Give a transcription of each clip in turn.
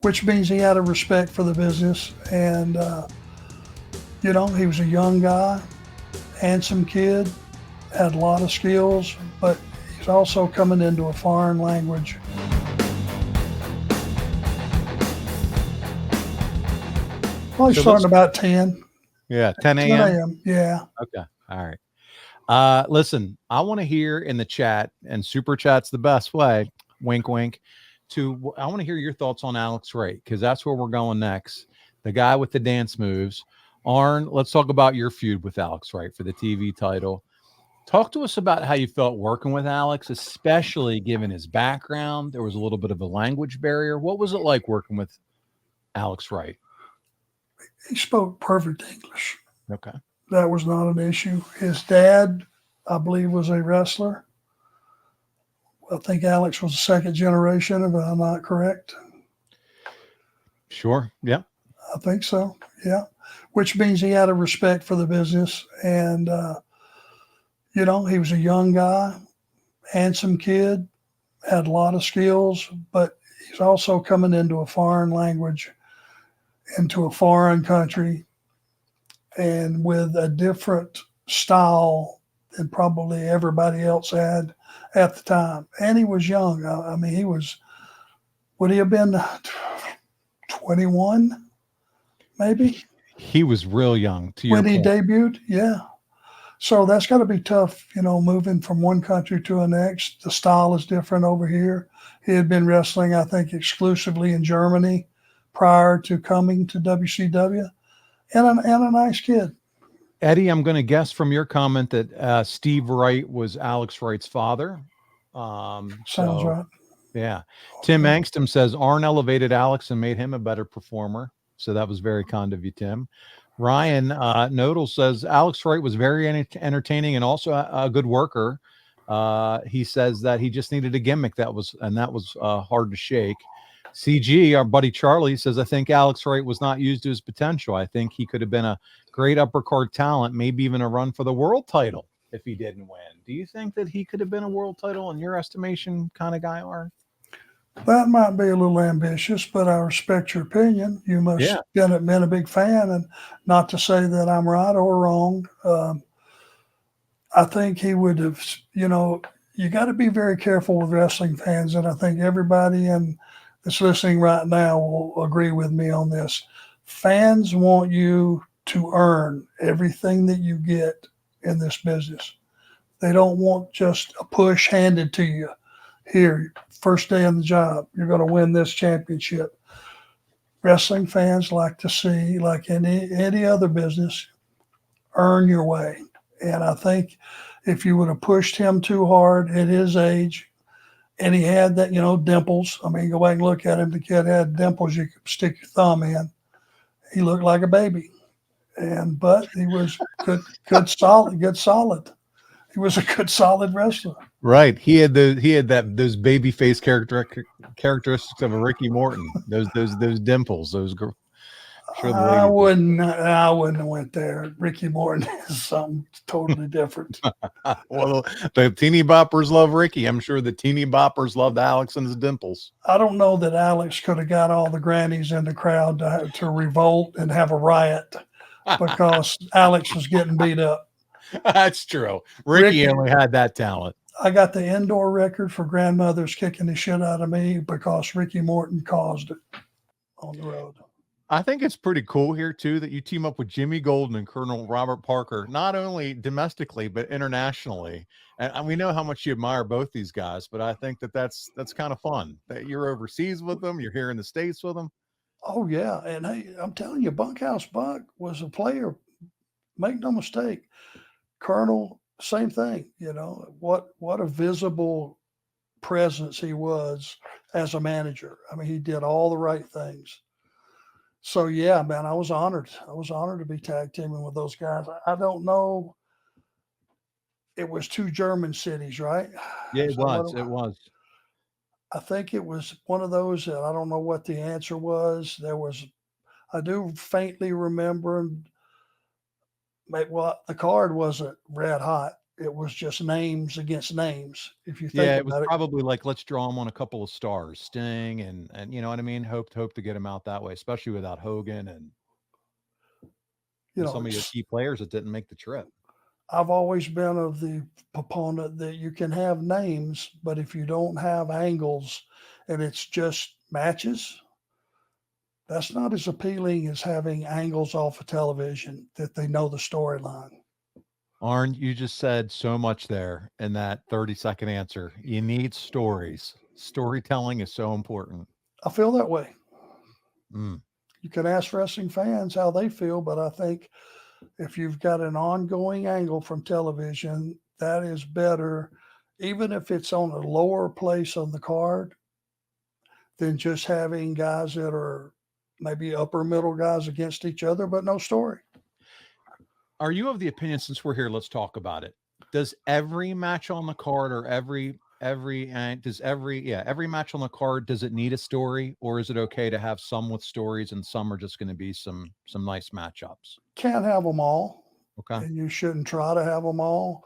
which means he had a respect for the business. And, he was a young guy, handsome kid, had a lot of skills, but he's also coming into a foreign language. Probably starting about 10. Yeah, 10 10 a.m. a.m. Yeah. Okay. All right. Listen, I want to hear in the chat, and super chat's the best way. Wink, wink. I want to hear your thoughts on Alex Wright, because that's where we're going next. The guy with the dance moves. Arn, let's talk about your feud with Alex Wright for the TV title. Talk to us about how you felt working with Alex, especially given his background. There was a little bit of a language barrier. What was it like working with Alex Wright? He spoke perfect English. Okay. That was not an issue. His dad, I believe, was a wrestler. I think Alex was the second generation, if I'm not correct. Sure. Yeah. I think so. Yeah. Which means he had a respect for the business. And, he was a young guy, handsome kid, had a lot of skills, but he's also coming into a foreign language, into a foreign country, and with a different style than probably everybody else had at the time. And he was young. I mean, would he have been 21, maybe? He was real young to your when he point. debuted. Yeah. So that's got to be tough, moving from one country to the next. The style is different over here. He had been wrestling, I think, exclusively in Germany prior to coming to WCW, and a nice kid. Eddie, I'm going to guess from your comment that Steve Wright was Alex Wright's father. Sounds right. Yeah. Tim Angston says Arn elevated Alex and made him a better performer. So that was very kind of you, Tim. Ryan Nodal says Alex Wright was very entertaining and also a good worker. He says that he just needed a gimmick that was hard to shake. CG, our buddy Charlie, says, I think Alex Wright was not used to his potential. I think he could have been a great upper card talent, maybe even a run for the world title if he didn't win. Do you think that he could have been a world title in your estimation kind of guy, Arn? That might be a little ambitious, but I respect your opinion. You must have been a big fan, and not to say that I'm right or wrong. I think he would have, you got to be very careful with wrestling fans, and I think everybody that's listening right now will agree with me on this. Fans want you to earn everything that you get in this business. They don't want just a push handed to you. Here, first day on the job, you're going to win this championship. Wrestling fans like to see, like any other business, earn your way. And I think if you would have pushed him too hard at his age, and he had that, dimples. I mean, go back and look at him. The kid had dimples you could stick your thumb in. He looked like a baby. But he was good, solid. He was a good, solid wrestler. Right. He had those baby face characteristics of a Ricky Morton. Those dimples. Sure I wouldn't have went there. Ricky Morton is something totally different. Well, the teeny boppers love Ricky. I'm sure the teeny boppers loved Alex and his dimples. I don't know that Alex could have got all the grannies in the crowd to revolt and have a riot because Alex was getting beat up. That's true. Ricky only had that talent. I got the indoor record for grandmothers kicking the shit out of me because Ricky Morton caused it on the road. I think it's pretty cool here, too, that you team up with Jimmy Golden and Colonel Robert Parker, not only domestically, but internationally. And we know how much you admire both these guys, but I think that's kind of fun that you're overseas with them. You're here in the States with them. Oh, yeah. And hey, I'm telling you, Bunkhouse Buck was a player. Make no mistake. Colonel, same thing. What a visible presence he was as a manager. I mean, he did all the right things. So, yeah, man, I was honored. I was honored to be tag teaming with those guys. I don't know. It was 2 German cities, right? Yeah, it was. I think it was one of those that I don't know what the answer was. I do faintly remember, the card wasn't red hot. It was just names against names. If you think Yeah, it was about it, probably like, let's draw him on a couple of stars, Sting, and you know what I mean? Hope to get him out that way, especially without Hogan you and know, some of your key players that didn't make the trip. I've always been of the proponent that you can have names, but if you don't have angles and it's just matches, that's not as appealing as having angles off of television that they know the storyline. Arn, you just said so much there in that 30-second answer. You need stories. Storytelling is so important. I feel that way. Mm. You can ask wrestling fans how they feel, but I think if you've got an ongoing angle from television, that is better, even if it's on a lower place on the card, than just having guys that are maybe upper middle guys against each other, but no story. Are you of the opinion, since we're here, let's talk about it. Does every match on the card or every match on the card, does it need a story, or is it okay to have some with stories and some are just going to be some nice matchups? Can't have them all. Okay. And you shouldn't try to have them all,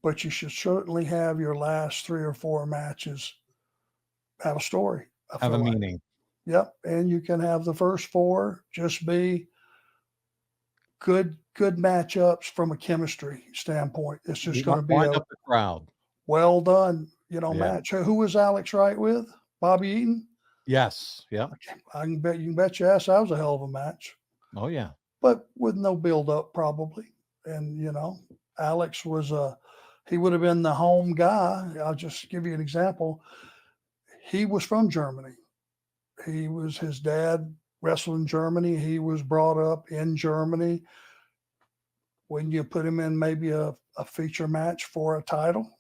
but you should certainly have your last 3 or 4 matches have a story. Have a meaning. Yep. And you can have the first 4 just be good matchups from a chemistry standpoint. It's just going to be wind up the crowd. Well done, match. Who was Alex Wright with? Bobby Eaton? Yes. Yeah. You can bet your ass that was a hell of a match. Oh yeah. But with no build up probably. And Alex was he would have been the home guy. I'll just give you an example. He was from Germany. His dad wrestled in Germany. He was brought up in Germany. When you put him in maybe a feature match for a title?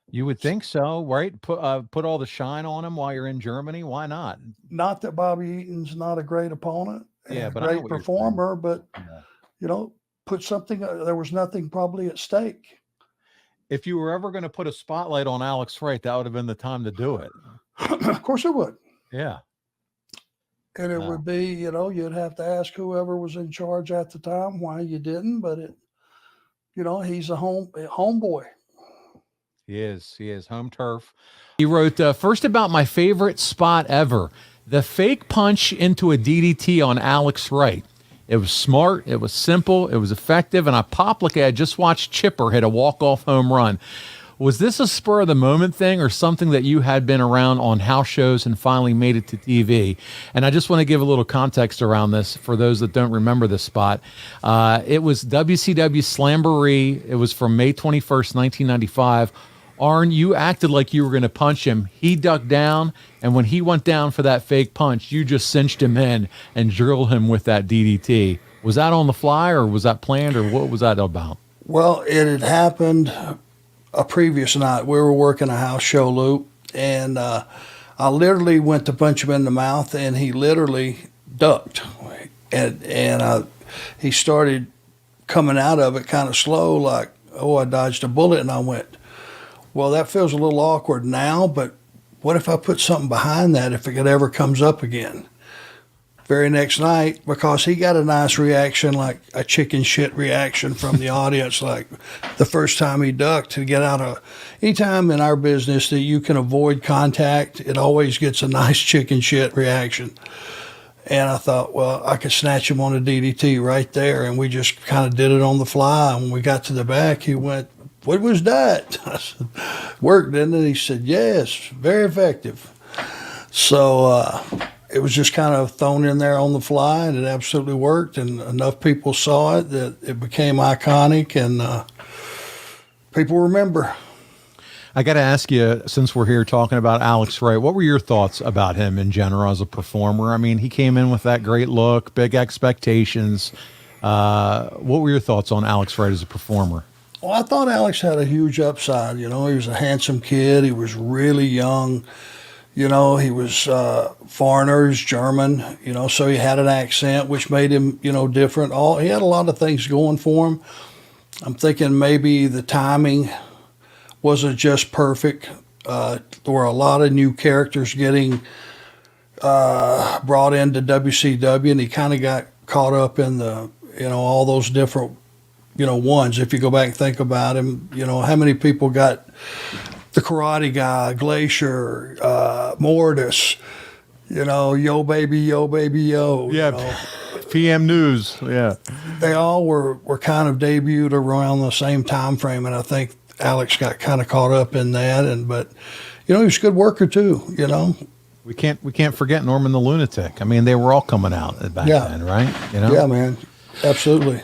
You would think so, right? Put all the shine on him while you're in Germany. Why not? Not that Bobby Eaton's not a great opponent and a but great performer, but put something. There was nothing probably at stake. If you were ever going to put a spotlight on Alex Wright, that would have been the time to do it. Of course it would. Yeah. And it would be, you'd have to ask whoever was in charge at the time why you didn't, but he's a homeboy. He is home turf. He wrote first about my favorite spot ever, the fake punch into a DDT on Alex Wright. It was smart, it was simple, it was effective, and I popped like I had just watched Chipper hit a walk-off home run. Was this a spur of the moment thing or something that you had been around on house shows and finally made it to TV? And I just want to give a little context around this for those that don't remember this spot. It was WCW Slamboree. It was from May 21st, 1995. Arn, you acted like you were going to punch him. He ducked down, and when he went down for that fake punch, you just cinched him in and drilled him with that DDT. Was that on the fly, or was that planned, or what was that about? Well, it had happened a previous night. We were working a house show loop, and I literally went to punch him in the mouth, and he literally ducked. And he started coming out of it kind of slow, like, I dodged a bullet, and I went, well, that feels a little awkward now, but what if I put something behind that if it ever comes up again? Very next night, because he got a nice reaction, like a chicken shit reaction from the audience, like the first time he ducked to get out of. Anytime in our business that you can avoid contact, it always gets a nice chicken shit reaction. And I thought, well, I could snatch him on a DDT right there, and we just kind of did it on the fly. And when we got to the back, he went, what was that? I said, worked, didn't it? He said, yes, very effective. So it was just kind of thrown in there on the fly, and it absolutely worked. And enough people saw it that it became iconic, and people remember. I got to ask you, since we're here talking about Alex Wright, what were your thoughts about him in general as a performer? I mean, he came in with that great look, big expectations. What were your thoughts on Alex Wright as a performer? Well, I thought Alex had a huge upside. He was a handsome kid. He was really young. He was foreigner, he's German, so he had an accent, which made him, different. He had a lot of things going for him. I'm thinking maybe the timing wasn't just perfect. There were a lot of new characters getting brought into WCW, and he kind of got caught up in the, all those different ones. If you go back and think about him, how many people got the Karate Guy, Glacier, Mortis, Yo Baby, Yo Baby, Yo. Yeah. PM News. Yeah. They all were kind of debuted around the same time frame, and I think Alex got kind of caught up in that. But he was a good worker too. We can't forget Norman the Lunatic. I mean, they were all coming out back then, right? Yeah, man, absolutely.